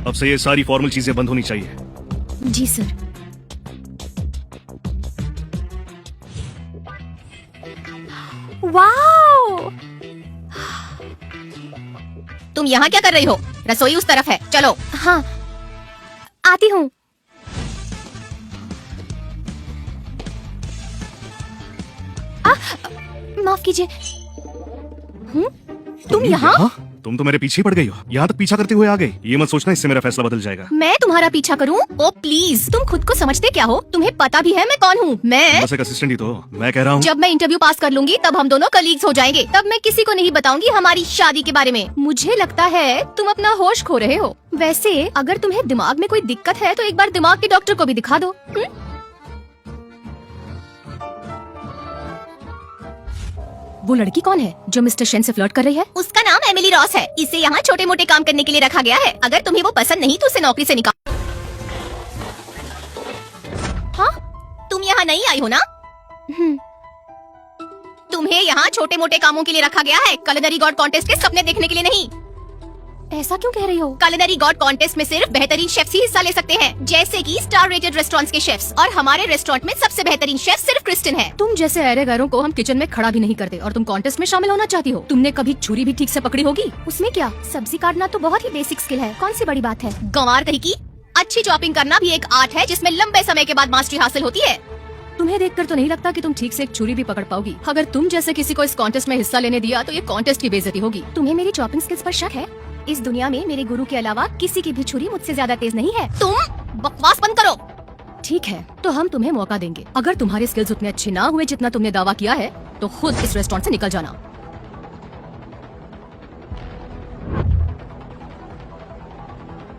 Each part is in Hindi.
अब से ये सारी फॉर्मल चीजें बंद होनी चाहिए। जी सर। वाओ! तुम यहाँ क्या कर रही हो? रसोई उस तरफ है, चलो। हाँ, आती हूँ। माफ कीजिए। तुम यहाँ? तुम तो मेरे पीछे ही पड़ गई हो। यहाँ तक पीछा करते हुए आ गई। ये मत सोचना इससे मेरा फैसला बदल जाएगा। मैं तुम्हारा पीछा करूं? ओ प्लीज, तुम खुद को समझते क्या हो? तुम्हें पता भी है मैं कौन हूँ? मैं बस एक असिस्टेंट ही तो। मैं कह रहा हूँ जब मैं इंटरव्यू पास कर लूंगी तब हम दोनों कलीग्स हो जाएंगे। तब मैं किसी को नहीं बताऊंगी हमारी शादी के बारे में। मुझे लगता है तुम अपना होश खो रहे हो। वैसे अगर तुम्हें दिमाग में कोई दिक्कत है तो एक बार दिमाग के डॉक्टर को भी दिखा दो। वो लड़की कौन है जो मिस्टर शेन से फ्लर्ट कर रही है? उसका नाम एमिली रॉस है। इसे यहाँ छोटे मोटे काम करने के लिए रखा गया है। अगर तुम्हें वो पसंद नहीं तो उसे नौकरी से निकाल। हाँ, तुम यहाँ नहीं आई हो ना? तुम्हें यहाँ छोटे मोटे कामों के लिए रखा गया है, कुलिनरी गॉड कॉन्टेस्ट के सपने देखने के लिए नहीं। ऐसा क्यों कह रही हो? कुलिनरी गॉड कॉन्टेस्ट में सिर्फ बेहतरीन शेफ्स ही हिस्सा ले सकते हैं, जैसे कि स्टार रेटेड रेस्टोरेंट्स के शेफ्स। और हमारे रेस्टोरेंट में सबसे बेहतरीन शेफ सिर्फ क्रिस्टिन है। तुम जैसे अरे गैरों को हम किचन में खड़ा भी नहीं करते और तुम कॉन्टेस्ट में शामिल होना चाहती हो। तुमने कभी छुरी भी ठीक से पकड़ी होगी? उसमें क्या, सब्जी काटना तो बहुत ही बेसिक स्किल है। कौन सी बड़ी बात है? गंवार कहीं की। अच्छी चॉपिंग करना भी एक आर्ट है जिसमें लंबे समय के बाद मास्टरी हासिल होती है। तुम्हें देखकर तो नहीं लगता कि तुम ठीक से एक छुरी भी पकड़ पाओगी। अगर तुम जैसे किसी को इस कॉन्टेस्ट में हिस्सा लेने दिया तो ये कॉन्टेस्ट की बेइज्जती होगी। तुम्हें मेरी चॉपिंग स्किल्स पर शक है? इस दुनिया में मेरे गुरु के अलावा किसी की भी छुरी मुझसे ज्यादा तेज नहीं है। तुम बकवास बंद करो। ठीक है, तो हम तुम्हें मौका देंगे। अगर तुम्हारे स्किल्स उतने अच्छे ना हुए जितना तुमने दावा किया है तो खुद इस रेस्टोरेंट से निकल जाना।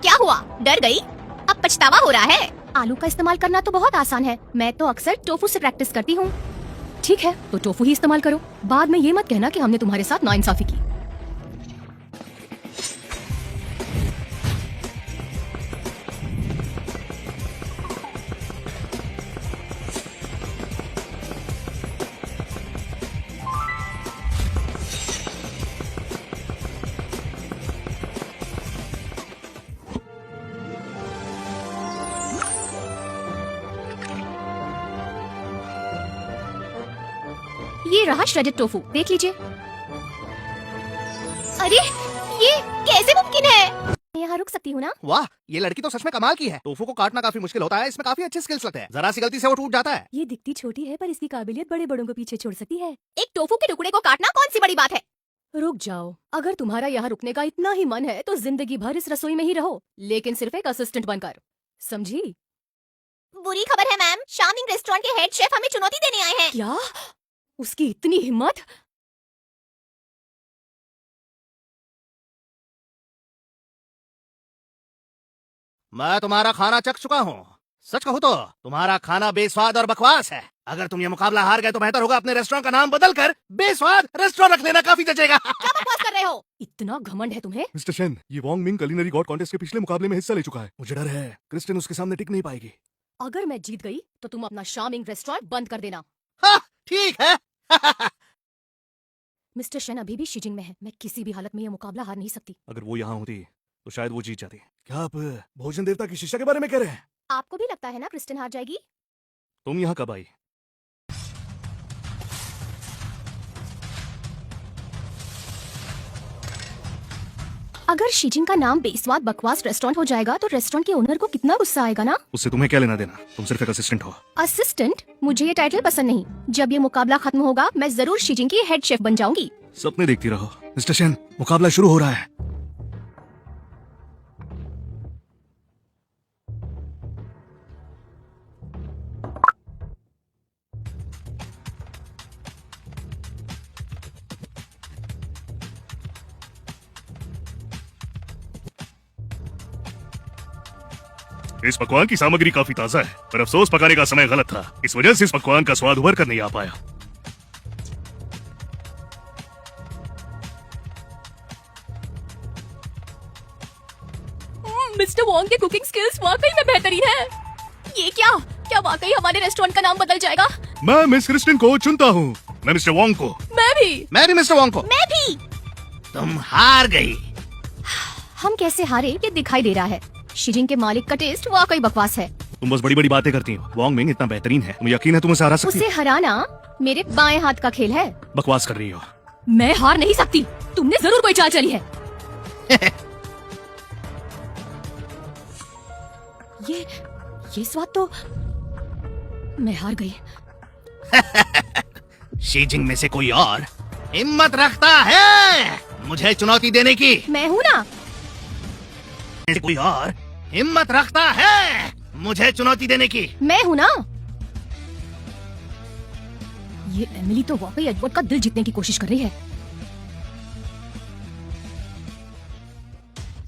क्या हुआ, डर गई? अब पछतावा हो रहा है? आलू का इस्तेमाल करना तो बहुत आसान है। मैं तो अक्सर टोफू से प्रैक्टिस करती हूँ। ठीक है, तो टोफू ही इस्तेमाल करो। बाद में ये मत कहना कि हमने तुम्हारे साथ नाइंसाफी की। ये रहा श्रेडेड टोफू, देख लीजिए। अरे ये कैसे मुमकिन है? मैं यहाँ रुक सकती हूँ ना? वाह, ये लड़की तो सच में कमाल की है। टोफू को काटना काफी मुश्किल होता है, इसमें काफी अच्छे स्किल्स लगते हैं। जरा सी गलती से वो टूट जाता है। ये दिखती छोटी है पर इसकी काबिलियत बड़े बड़ों को पीछे छोड़ सकती है। एक टोफू के टुकड़े को काटना कौन सी बड़ी बात है? रुक जाओ, अगर तुम्हारा यहाँ रुकने का इतना ही मन है तो जिंदगी भर इस रसोई में ही रहो, लेकिन सिर्फ एक असिस्टेंट बनकर, समझी? बुरी खबर है मैम, शामिंग रेस्टोरेंट के हेड शेफ हमें चुनौती देने आए हैं। क्या? उसकी इतनी हिम्मत? मैं तुम्हारा खाना चख चुका हूँ। सच कहूँ तो तुम्हारा खाना बेस्वाद और बकवास है। अगर तुम ये मुकाबला हार गए तो बेहतर होगा अपने रेस्टोरेंट का नाम बदलकर बेस्वाद रेस्टोरेंट रख लेना, काफी जचेगा। क्या बकवास कर रहे हो? इतना घमंड है तुम्हें? मिस्टर शेन, ये Wong Ming culinary God contest के पिछले मुकाबले में हिस्सा ले चुका है। मुझे डर है क्रिस्टिन उसके सामने टिक नहीं पाएगी। अगर मैं जीत गई तो तुम अपना शामिंग रेस्टोरेंट बंद कर देना। हाँ, ठीक है। मिस्टर शेन अभी भी शीजिंग में है। मैं किसी भी हालत में ये मुकाबला हार नहीं सकती। अगर वो यहाँ होती तो शायद वो जीत जाती। क्या आप भोजन देवता की शिष्या के बारे में कह रहे हैं? आपको भी लगता है ना क्रिस्टिन हार जाएगी? तुम यहाँ कब आई? अगर शीजिंग का नाम बेस्वाद बकवास रेस्टोरेंट हो जाएगा तो रेस्टोरेंट के ओनर को कितना गुस्सा आएगा ना? उससे तुम्हें क्या लेना देना? तुम सिर्फ एक असिस्टेंट हो। असिस्टेंट? मुझे ये टाइटल पसंद नहीं। जब ये मुकाबला खत्म होगा मैं जरूर शीजिंग की हेड शेफ बन जाऊंगी। सपने देखती रहो। मिस्टर शेन, मुकाबला शुरू हो रहा है। इस पकवान की सामग्री काफी ताजा है, पर अफसोस पकाने का समय गलत था। इस वजह से इस पकवान का स्वाद उभर कर नहीं आ पाया। मिस्टर वॉन्ग के कुकिंग स्किल्स वाकई में बेहतरीन है। ये क्या वाकई हमारे रेस्टोरेंट का नाम बदल जाएगा? मैं मिस क्रिस्टिन को चुनता हूँ। मैं मिस्टर वोंग को। मैं भी मिस्टर वोंग को। मैं भी। तुम हार गई। हम कैसे हारे ये दिखाई दे रहा है। शीजिंग के मालिक का टेस्ट वाकई बकवास है। तुम बस बड़ी बड़ी बातें करती हो। वोंग मिंग इतना बेहतरीन है, तुम्हें यकीन है तुम उसे हरा सकती उसे हो? हराना मेरे बाएं हाथ का खेल है। बकवास कर रही हो। मैं हार नहीं सकती। तुमने जरूर कोई चाल चली है। ये स्वाद तो मैं हार गई। शीजिंग में से कोई और हिम्मत रखता है मुझे चुनौती देने की? मैं हूँ ना। कोई और हिम्मत रखता है मुझे चुनौती देने की? मैं हूँ ना। ये एमिली तो वाकई एडवर्ड का दिल जीतने की कोशिश कर रही है।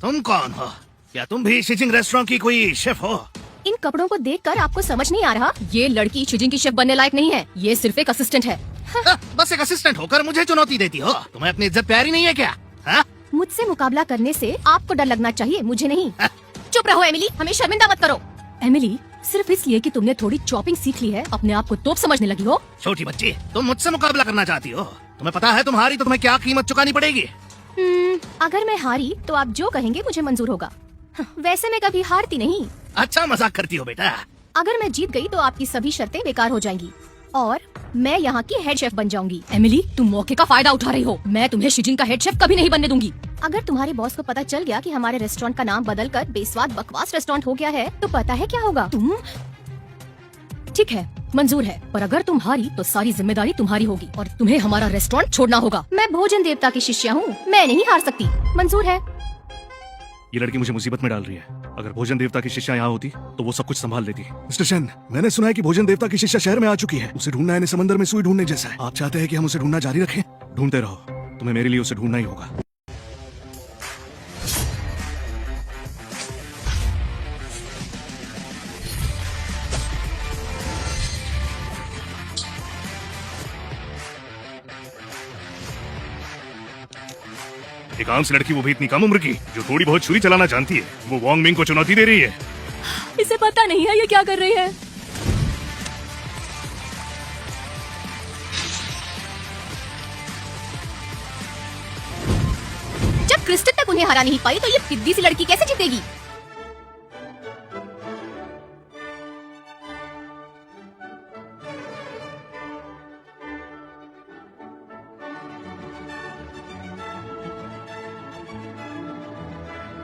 तुम कौन हो? क्या तुम भी शीजिंग रेस्टोरेंट की कोई शेफ हो? इन कपड़ों को देखकर आपको समझ नहीं आ रहा? ये लड़की शीजिंग की शेफ बनने लायक नहीं है। ये सिर्फ एक असिस्टेंट है। बस एक असिस्टेंट होकर मुझे चुनौती देती हो? तुम्हें अपनी इज्जत प्यारी नहीं है क्या? हाँ? मुझसे मुकाबला करने से आपको डर लगना चाहिए, मुझे नहीं। चुप रहो एमिली, हमें शर्मिंदा मत करो। एमिली, सिर्फ इसलिए कि तुमने थोड़ी चॉपिंग सीख ली है अपने आप को तोप समझने लगी हो? छोटी बच्ची, तुम मुझसे मुकाबला करना चाहती हो? तुम्हें पता है तुम हारी तो तुम्हें क्या कीमत चुकानी पड़ेगी? अगर मैं हारी तो आप जो कहेंगे मुझे मंजूर होगा। वैसे मैं कभी हारती नहीं। अच्छा मजाक करती हो बेटा। अगर मैं जीत गई तो आपकी सभी शर्तें बेकार हो जाएंगी और मैं यहाँ की हेड शेफ बन जाऊंगी। एमिली, तुम मौके का फायदा उठा रही हो। मैं तुम्हें शीजिंग का हेड शेफ कभी नहीं बनने दूंगी। अगर तुम्हारे बॉस को पता चल गया कि हमारे रेस्टोरेंट का नाम बदलकर बेस्वाद बकवास रेस्टोरेंट हो गया है तो पता है क्या होगा? तुम ठीक है, मंजूर है, पर अगर तुम हारी तो सारी जिम्मेदारी तुम्हारी होगी और तुम्हें हमारा रेस्टोरेंट छोड़ना होगा। मैं भोजन देवता की शिष्या हूँ, मैं नहीं हार सकती। मंजूर है? ये लड़की मुझे मुसीबत में डाल रही है। अगर भोजन देवता की शिष्या यहाँ होती तो वो सब कुछ संभाल लेती। मिस्टर शेन, मैंने सुना है कि भोजन देवता की शिष्या शहर में आ चुकी है। उसे ढूंढना यानी समंदर में सुई ढूंढने जैसा है। आप चाहते हैं कि हम उसे ढूंढना जारी रखें? ढूंढते रहो, तुम्हें मेरे लिए उसे ढूंढना ही होगा। एक आम सी लड़की, वो भी इतनी कम उम्र की, जो थोड़ी बहुत छुरी चलाना जानती है, वो वोंग मिंग को चुनौती दे रही है। इसे पता नहीं है ये क्या कर रही है। जब क्रिस्टल तक उन्हें हरा नहीं पाई तो ये पिद्दी सी लड़की कैसे जीतेगी?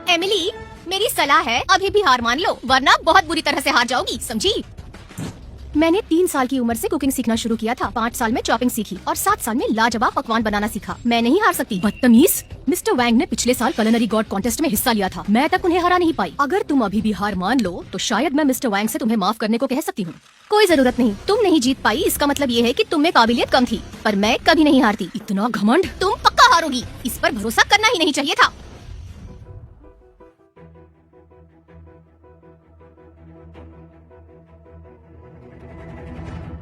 एमिली, मेरी सलाह है अभी भी हार मान लो, वरना बहुत बुरी तरह से हार जाओगी, समझी? मैंने 3 साल की उम्र से कुकिंग सीखना शुरू किया था। 5 साल में चॉपिंग सीखी और 7 साल में लाजवाब पकवान बनाना सीखा। मैं नहीं हार सकती। बदतमीज! मिस्टर वैंग ने पिछले साल कुलिनरी गॉड कॉन्टेस्ट में हिस्सा लिया था। मैं तक उन्हें हरा नहीं पाई। अगर तुम अभी भी हार मान लो तो शायद मैं मिस्टर वैंग से तुम्हें माफ करने को कह सकती हूँ। कोई जरूरत नहीं। तुम नहीं जीत पाई इसका मतलब ये है कि तुम में काबिलियत कम थी, पर मैं कभी नहीं हारती। इतना घमंड! तुम पक्का हारोगी, इस पर भरोसा करना ही नहीं चाहिए था।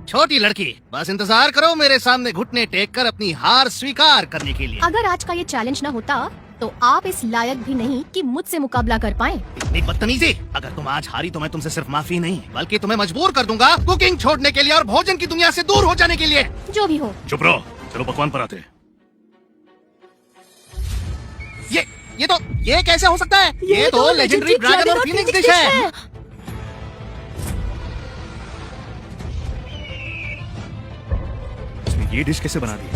छोटी लड़की, बस इंतजार करो मेरे सामने घुटने टेक कर अपनी हार स्वीकार करने के लिए। अगर आज का ये चैलेंज न होता तो आप इस लायक भी नहीं कि मुझसे मुकाबला कर पाएं। इतनी बदतमीजी! अगर तुम आज हारी तो मैं तुमसे सिर्फ माफी नहीं बल्कि तुम्हें मजबूर कर दूंगा कुकिंग छोड़ने के लिए और भोजन की दुनिया से दूर हो जाने के लिए। जो भी हो। चुप रहो, चलो पकवान पर आते हैं। ये कैसे हो सकता है? ये तो लेजेंडरी ड्रैगन और फीनिक्स डिश है। उसने ये डिश कैसे बना दी?